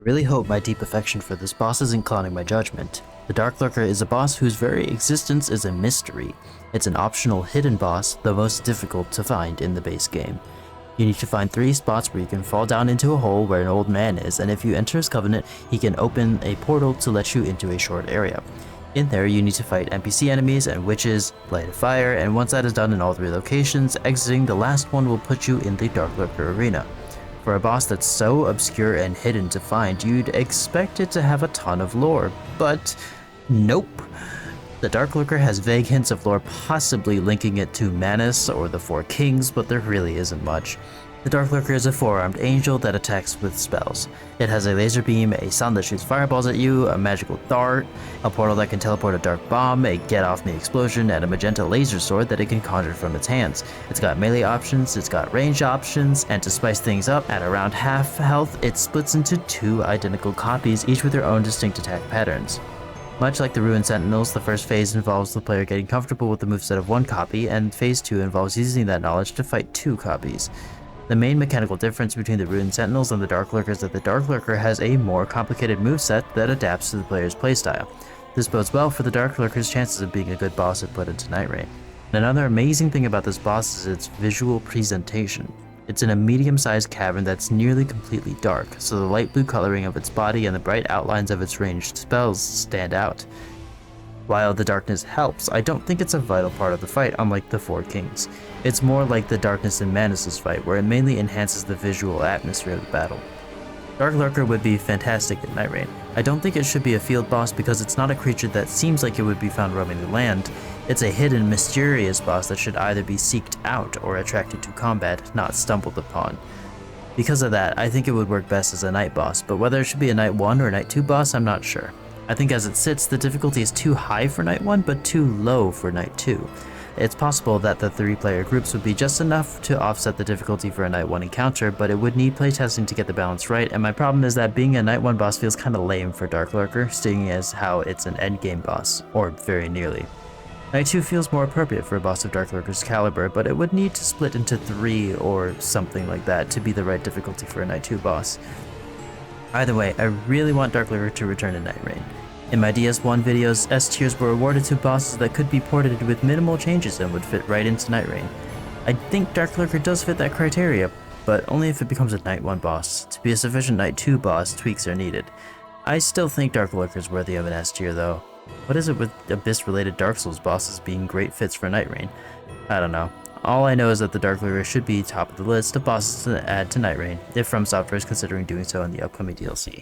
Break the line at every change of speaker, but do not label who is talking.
I really hope my deep affection for this boss isn't clouding my judgment. The Darklurker is a boss whose very existence is a mystery. It's an optional hidden boss, the most difficult to find in the base game. You need to find 3 spots where you can fall down into a hole where an old man is, and if you enter his covenant, he can open a portal to let you into a short area. In there, you need to fight NPC enemies and witches, light a fire, and once that is done in all 3 locations, exiting the last one will put you in the Darklurker arena. For a boss that's so obscure and hidden to find, you'd expect it to have a ton of lore, but nope. The Darklurker has vague hints of lore, possibly linking it to Manus or the 4 Kings, but there really isn't much. The Darklurker is a 4-armed angel that attacks with spells. It has a laser beam, a sun that shoots fireballs at you, a magical dart, a portal that can teleport a dark bomb, a get-off-me explosion, and a magenta laser sword that it can conjure from its hands. It's got melee options, it's got range options, and to spice things up, at around half health, it splits into 2 identical copies, each with their own distinct attack patterns. Much like the Ruined Sentinels, the first phase involves the player getting comfortable with the moveset of 1 copy, and phase 2 involves using that knowledge to fight 2 copies. The main mechanical difference between the Ruined Sentinels and the Darklurker is that the Darklurker has a more complicated moveset that adapts to the player's playstyle. This bodes well for the Darklurker's chances of being a good boss if put into Nightreign. And another amazing thing about this boss is its visual presentation. It's in a medium-sized cavern that's nearly completely dark, so the light blue coloring of its body and the bright outlines of its ranged spells stand out. While the darkness helps, I don't think it's a vital part of the fight, unlike the 4 Kings. It's more like the darkness in Manus' fight, where it mainly enhances the visual atmosphere of the battle. Darklurker would be fantastic in Nightreign. I don't think it should be a field boss because it's not a creature that seems like it would be found roaming the land. It's a hidden, mysterious boss that should either be seeked out or attracted to combat, not stumbled upon. Because of that, I think it would work best as a night boss, but whether it should be a night 1 or night 2 boss, I'm not sure. I think as it sits, the difficulty is too high for night 1, but too low for night 2. It's possible that the 3-player groups would be just enough to offset the difficulty for a night 1 encounter, but it would need playtesting to get the balance right, and my problem is that being a night 1 boss feels kinda lame for Darklurker, seeing as how it's an endgame boss, or very nearly. Night 2 feels more appropriate for a boss of Darklurker's caliber, but it would need to split into 3 or something like that to be the right difficulty for a night 2 boss. Either way, I really want Darklurker to return to Nightreign. In my DS1 videos, S tiers were awarded to bosses that could be ported with minimal changes and would fit right into Nightreign. I think Darklurker does fit that criteria, but only if it becomes a Night 1 boss. To be a sufficient Night 2 boss, tweaks are needed. I still think Darklurker is worthy of an S tier though. What is it with Abyss-related Dark Souls bosses being great fits for Nightreign? I don't know. All I know is that the Darklurker should be top of the list of bosses to add to Nightreign, if FromSoftware is considering doing so in the upcoming DLC.